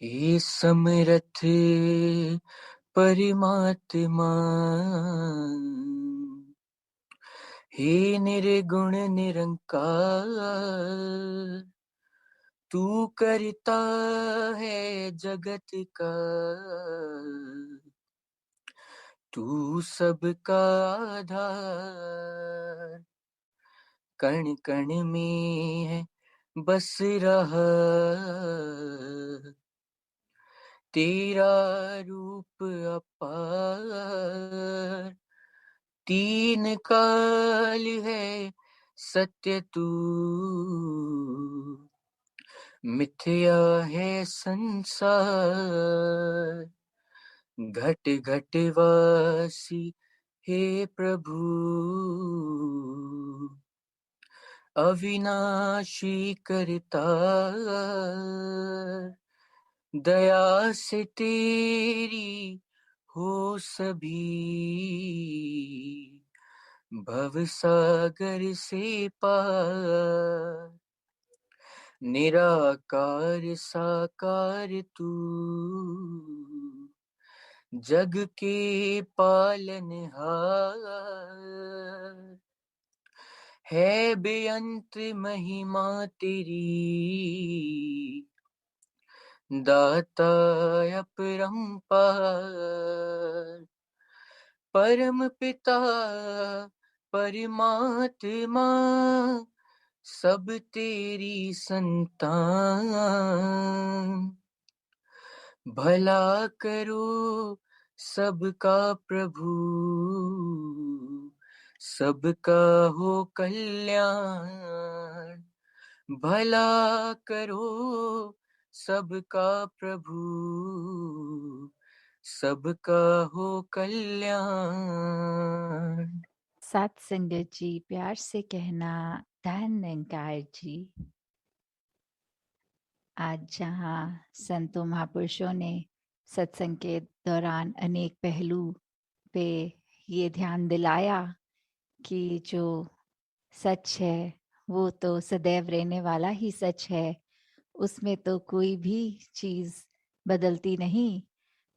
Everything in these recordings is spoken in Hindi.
हे समरथ परमात्मा, हे निर्गुण निरंकार, तू करता है जगत का, तू सबका आधार। कण कण में है बस रहा तेरा रूप अपार। तीन काल है सत्य तू, मिथ्या है संसार। घट घट वासी हे प्रभु, अविनाशी करतार। दया से तेरी हो सभी, भव सागर से पार। निराकार साकार तू, जग के पालनहार। है बेअंत महिमा तेरी, दाता अपरंपार। परम पिता परमात्मा, सब तेरी संतान। भला करो सबका प्रभु, सबका हो कल्याण। भला करो सबका प्रभु, सबका हो कल्याण। सात संगत जी, प्यार से कहना धन निरंकार जी। आज जहाँ संतों महापुरुषों ने सत्संग के दौरान अनेक पहलू पे ये ध्यान दिलाया कि जो सच है वो तो सदैव रहने वाला ही सच है, उसमें तो कोई भी चीज बदलती नहीं।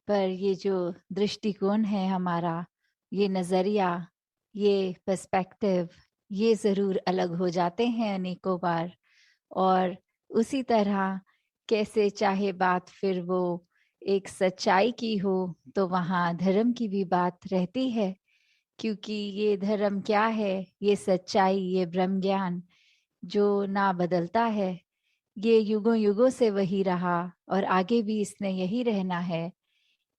पर ये जो दृष्टिकोण है हमारा, ये नजरिया, ये पर्सपेक्टिव, ये जरूर अलग हो जाते हैं अनेकों बार। और उसी तरह कैसे चाहे बात फिर वो एक सच्चाई की हो, तो वहाँ धर्म की भी बात रहती है। क्योंकि ये धर्म क्या है, ये सच्चाई, ये ब्रह्म ज्ञान जो ना बदलता है, ये युगों युगों से वही रहा और आगे भी इसने यही रहना है।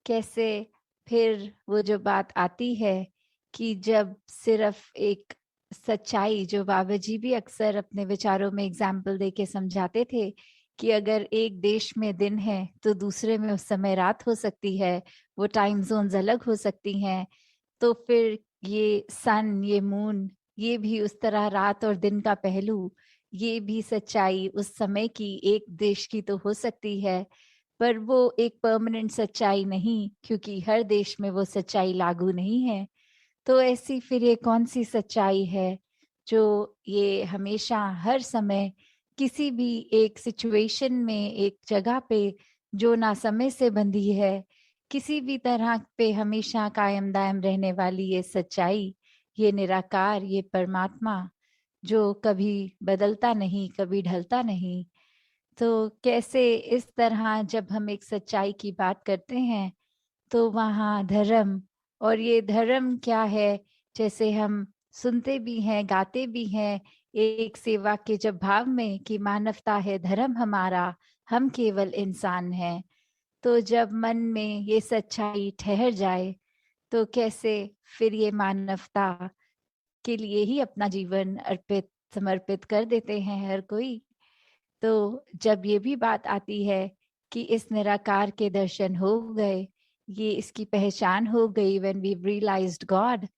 कैसे फिर वो जो बात आती है कि जब सिर्फ एक सच्चाई, जो बाबा जी भी अक्सर अपने विचारों में एग्जाम्पल देके समझाते थे कि अगर एक देश में दिन है तो दूसरे में उस समय रात हो सकती है, वो टाइम जोन्स अलग हो सकती हैं। तो फिर ये सन, ये मून, ये भी उस तरह रात और दिन का पहलू, ये भी सच्चाई उस समय की एक देश की तो हो सकती है, पर वो एक परमानेंट सच्चाई नहीं, क्योंकि हर देश में वो सच्चाई लागू नहीं है। तो ऐसी फिर ये कौन सी सच्चाई है जो ये हमेशा हर समय किसी भी एक सिचुएशन में, एक जगह पे जो ना समय से बंधी है, किसी भी तरह पे हमेशा कायम दायम रहने वाली ये सच्चाई, ये निराकार, ये परमात्मा जो कभी बदलता नहीं, कभी ढलता नहीं। तो कैसे इस तरह जब हम एक सच्चाई की बात करते हैं तो वहाँ धर्म, और ये धर्म क्या है, जैसे हम सुनते भी हैं, गाते भी हैं एक सेवा के जब भाव में कि मानवता है धर्म हमारा, हम केवल इंसान हैं। तो जब मन में ये सच्चाई ठहर जाए तो कैसे फिर ये मानवता के लिए ही अपना जीवन अर्पित, समर्पित कर देते हैं हर कोई। तो जब ये भी बात आती है कि इस निराकार के दर्शन हो गए, ये इसकी पहचान हो गई, व्हेन वी रियलाइज्ड गॉड,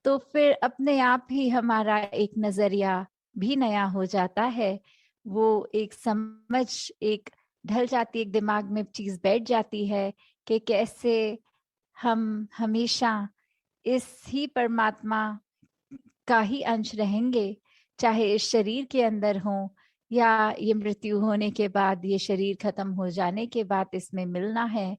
तो फिर अपने आप ही हमारा एक नजरिया भी नया हो जाता है। वो एक समझ, एक ढल जाती, एक दिमाग में चीज बैठ जाती है कि कैसे हम हमेशा इस ही परमात्मा का ही अंश रहेंगे, चाहे इस शरीर के अंदर हो या ये मृत्यु होने के बाद, ये शरीर खत्म हो जाने के बाद इसमें मिलना है।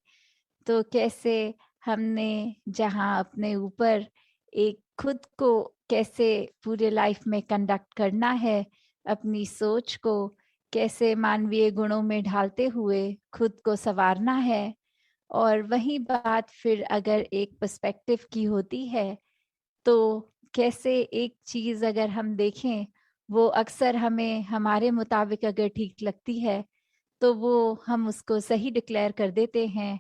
तो कैसे हमने जहाँ अपने ऊपर एक खुद को कैसे पूरे लाइफ में कंडक्ट करना है, अपनी सोच को कैसे मानवीय गुणों में ढालते हुए खुद को संवारना है। और वही बात फिर अगर एक पर्सपेक्टिव की होती है, तो कैसे एक चीज अगर हम देखें, वो अक्सर हमें हमारे मुताबिक अगर ठीक लगती है, तो वो हम उसको सही डिक्लेयर कर देते हैं।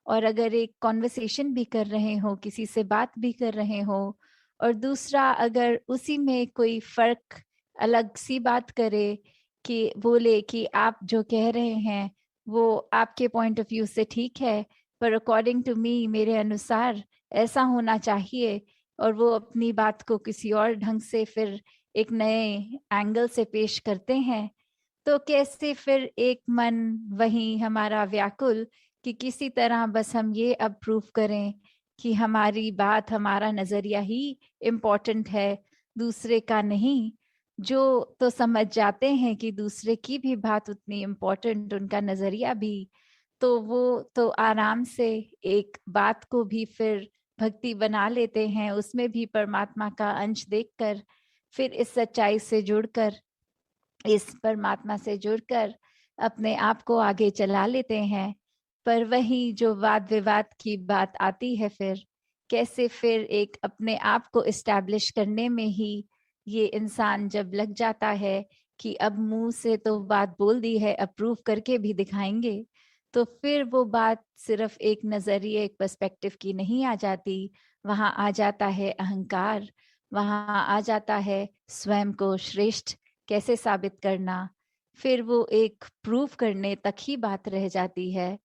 और अगर एक कॉन्वर्सेशन भी कर रहे हो, किसी से बात भी कर रहे हो, और दूसरा अगर उसी में कोई फर्क अलग सी बात करे, कि बोले कि आप जो कह रहे हैं वो आपके पॉइंट ऑफ व्यू से ठीक है, पर अकॉर्डिंग टू मी, मेरे अनुसार ऐसा होना चाहिए, और वो अपनी बात को किसी और ढंग से फिर एक नए एंगल से पेश करते हैं, तो कैसे फिर एक मन वही हमारा व्याकुल कि किसी तरह बस हम ये अब प्रूव करें कि हमारी बात, हमारा नजरिया ही इम्पोर्टेंट है, दूसरे का नहीं। जो तो समझ जाते हैं कि दूसरे की भी बात उतनी इम्पोर्टेंट, उनका नजरिया भी, तो वो तो आराम से एक बात को भी फिर भक्ति बना लेते हैं, उसमें भी परमात्मा का अंश देखकर, फिर इस सच्चाई से जुड़कर, इस परमात्मा से जुड़कर अपने आप को आगे चला लेते हैं। पर वही जो वाद विवाद की बात आती है, फिर कैसे फिर एक अपने आप को इस्टेब्लिश करने में ही ये इंसान जब लग जाता है कि अब मुंह से तो बात बोल दी है, अप्रूव करके भी दिखाएंगे, तो फिर वो बात सिर्फ एक नजरिए, एक पर्सपेक्टिव की नहीं आ जाती। वहां आ जाता है अहंकार, वहां आ जाता है स्वयं को श्रेष्ठ कैसे साबित करना, फिर वो एक प्रूव करने तक ही बात रह जाती है।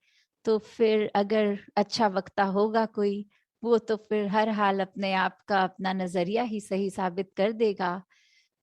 तो फिर अगर अच्छा वक्ता होगा कोई, वो तो फिर हर हाल अपने आप का अपना नजरिया ही सही साबित कर देगा।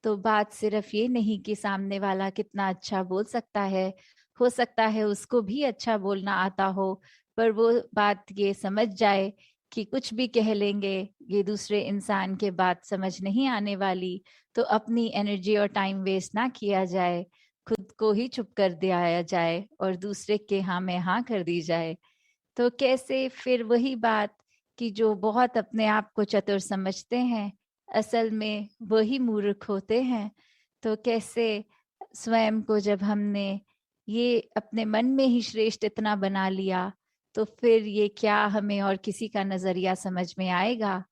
तो बात सिर्फ ये नहीं कि सामने वाला कितना अच्छा बोल सकता है, हो सकता है उसको भी अच्छा बोलना आता हो, पर वो बात ये समझ जाए कि कुछ भी कह लेंगे, ये दूसरे इंसान के बात समझ नहीं आने वाली, तो अपनी एनर्जी और टाइम वेस्ट ना किया जाए, खुद को ही चुप कर दिया जाए और दूसरे के हाँ में हाँ कर दी जाए। तो कैसे फिर वही बात कि जो बहुत अपने आप को चतुर समझते हैं, असल में वही मूर्ख होते हैं। तो कैसे स्वयं को जब हमने ये अपने मन में ही श्रेष्ठ इतना बना लिया, तो फिर ये क्या हमें और किसी का नजरिया समझ में आएगा।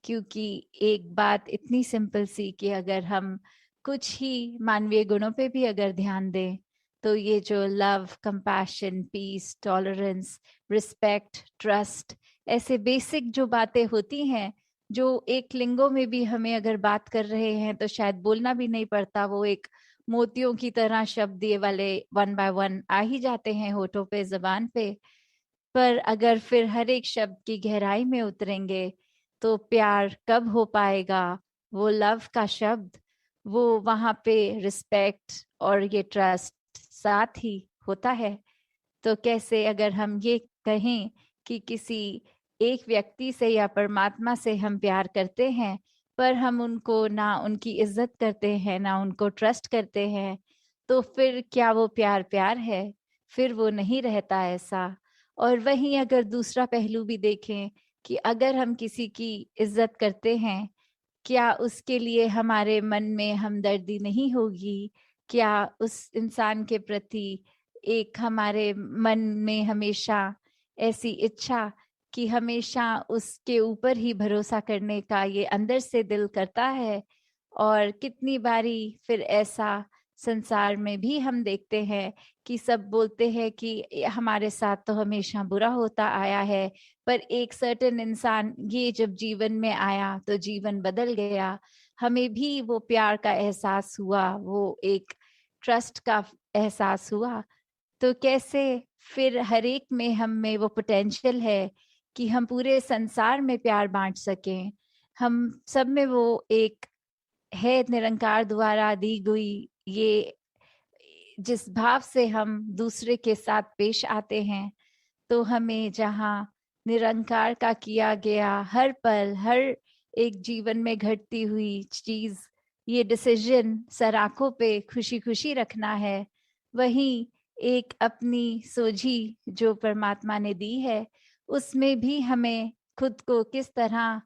क्योंकि एक बात इतनी सिंपल सी कि अगर हम कुछ ही मानवीय गुणों पे भी अगर ध्यान दें, तो ये जो love, compassion, peace, tolerance, respect, trust, ऐसे बेसिक जो बातें होती हैं, जो एक लिंगो में भी हमें अगर बात कर रहे हैं तो शायद बोलना भी नहीं पड़ता, वो एक मोतियों की तरह शब्द ये वाले वन बाय वन आ ही जाते हैं होठों पे, जबान पे। पर अगर फिर हर एक शब्द की गहराई में उतरेंगे, तो प्यार कब हो पाएगा, वो लव का शब्द, वो वहां पे रिस्पेक्ट और ये ट्रस्ट साथ ही होता है। तो कैसे अगर हम ये कहें कि किसी एक व्यक्ति से या परमात्मा से हम प्यार करते हैं, पर हम उनको ना उनकी इज्जत करते हैं, ना उनको ट्रस्ट करते हैं, तो फिर क्या वो प्यार प्यार है? फिर वो नहीं रहता ऐसा। और वहीं अगर दूसरा पहलू भी देखें कि अगर हम किसी की इज्जत करते हैं, क्या उसके लिए हमारे मन में हमदर्दी नहीं होगी? क्या उस इंसान के प्रति एक हमारे मन में हमेशा ऐसी इच्छा कि हमेशा उसके ऊपर ही भरोसा करने का ये अंदर से दिल करता है? और कितनी बारी फिर ऐसा संसार में भी हम देखते हैं कि सब बोलते हैं कि हमारे साथ तो हमेशा बुरा होता आया है, पर एक सर्टेन इंसान ये जब जीवन में आया तो जीवन बदल गया, हमें भी वो प्यार का एहसास हुआ, वो एक ट्रस्ट का एहसास हुआ। तो कैसे फिर हर एक में हम में वो पोटेंशियल है कि हम पूरे संसार में प्यार बांट सकें। हम सब में वो एक है निरंकार द्वारा दी गई ये, जिस भाव से हम दूसरे के साथ पेश आते हैं, तो हमें जहाँ निरंकार का किया गया हर पल, हर एक जीवन में घटती हुई चीज ये डिसीजन सर आंखों पे खुशी खुशी रखना है, वहीं एक अपनी सोझी जो परमात्मा ने दी है उसमें भी हमें खुद को किस तरह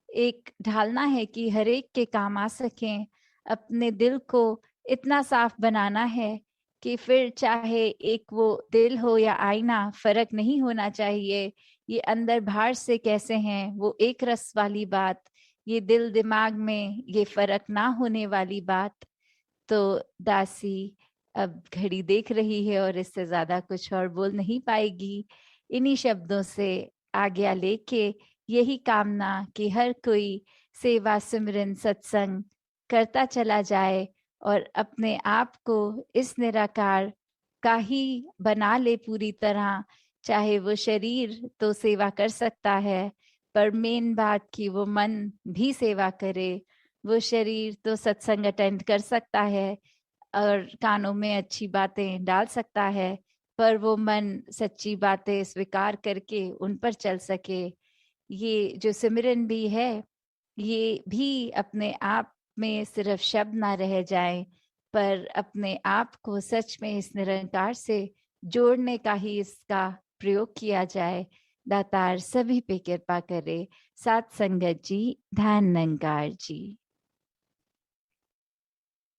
एक ढालना है कि हर एक के काम आ सकें। अपने दिल को इतना साफ बनाना है कि फिर चाहे एक वो दिल हो या आईना, फर्क नहीं होना चाहिए। ये अंदर बाहर से कैसे हैं वो एक रस वाली बात, ये दिल दिमाग में ये फर्क ना होने वाली बात। तो दासी अब घड़ी देख रही है और इससे ज्यादा कुछ और बोल नहीं पाएगी। इन्हीं शब्दों से आज्ञा लेके यही कामना कि हर कोई सेवा सिमरन सत्संग करता चला जाए और अपने आप को इस निराकार का ही बना ले पूरी तरह। चाहे वो शरीर तो सेवा कर सकता है, पर मेन बात कि वो मन भी सेवा करे। वो शरीर तो सत्संग अटेंड कर सकता है और कानों में अच्छी बातें डाल सकता है, पर वो मन सच्ची बातें स्वीकार करके उन पर चल सके। ये जो सिमरन भी है, ये भी अपने आप में सिर्फ शब्द ना रह जाए, पर अपने आप को सच में इस निरंकार से जोड़ने का ही इसका प्रयोग किया जाए। दातार सभी पे कृपा करे। सात संगत जी, ध्यान निरंकार जी।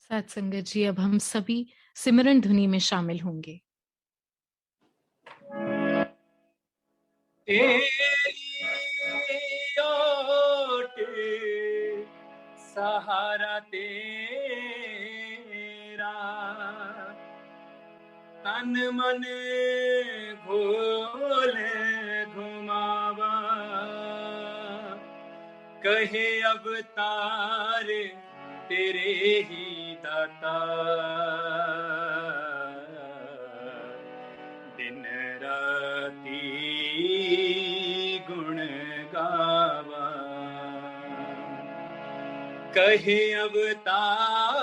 साथ संगत जी, अब हम सभी सिमरन धुनी में शामिल होंगे। सहारा तेरा, तन मन घोल घुमावा, कहे अवतार तेरे ही दाता, दिन राती गुण गावा, कहे अवतार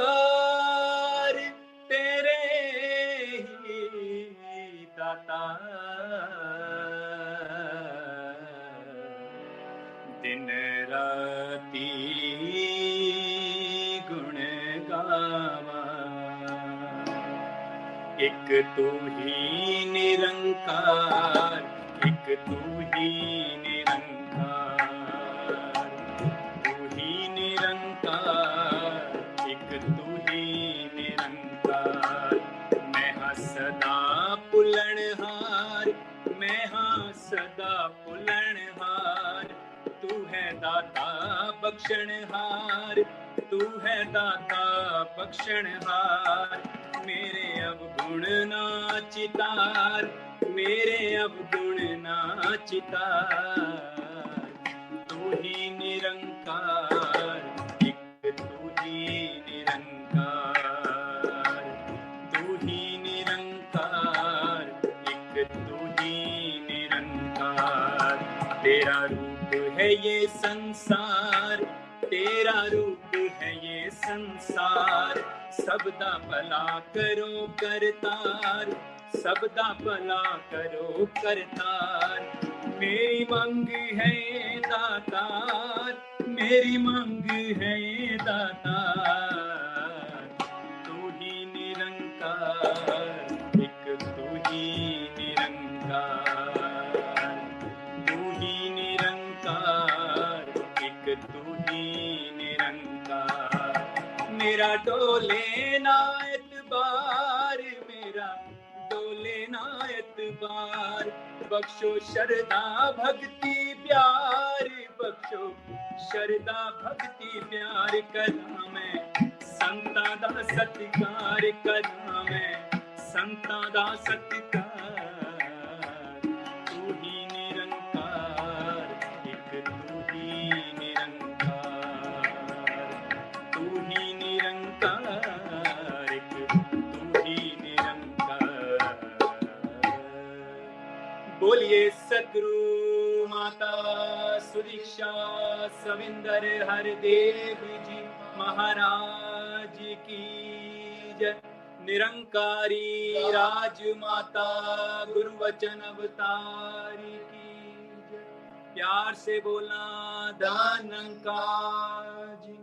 तेरे ही दाता, दिन राती गुण गावा, एक तू ही निरंकार, एक तू ही निरंकार, तू ही निरंकार, एक तू ही निरंकार। मैं हाँ सदा पुलनहार, मैं हाँ सदा पुलनहार, तू है दाता बख्शनहार, तू है दाता बख्शनहार। मेरे अवगुण ना चितार, मेरे अवगुण ना चितार, तू ही निरंकार, एक तू ही निरंकार, तू ही निरंकार, एक तू ही निरंकार। तेरा रूप है ये संसार, तेरा रूप है ये संसार, सबदा भला करो करतार, सबदा भला करो करतार। मेरी मांग है दातार, मेरी मांग है दातार, तू ही निरंकार, एक तू ही निरंकार, तू ही निरंकार, एक तू ही निरंकार। मेरा डोले ना एतबार, मेरा डोले ना एतबार, बख्शो शरदा भक्ति प्यार, बख्शो शरदा भक्ति प्यार। करा मैं संतां दा सत्कार, करा मैं संतां दा सत्कार, तू ही निरंकार, एक तू ही निरंकार, तू ही निरंकार, एक तू ही निरंकार। बोलिए सतगुरु माता सुदीक्षा सविंदर हरदेव जी महाराज की जय। निरंकारी राजमाता गुरु वचन अवतारी की जय। प्यार से बोलना धन्यंकार जी।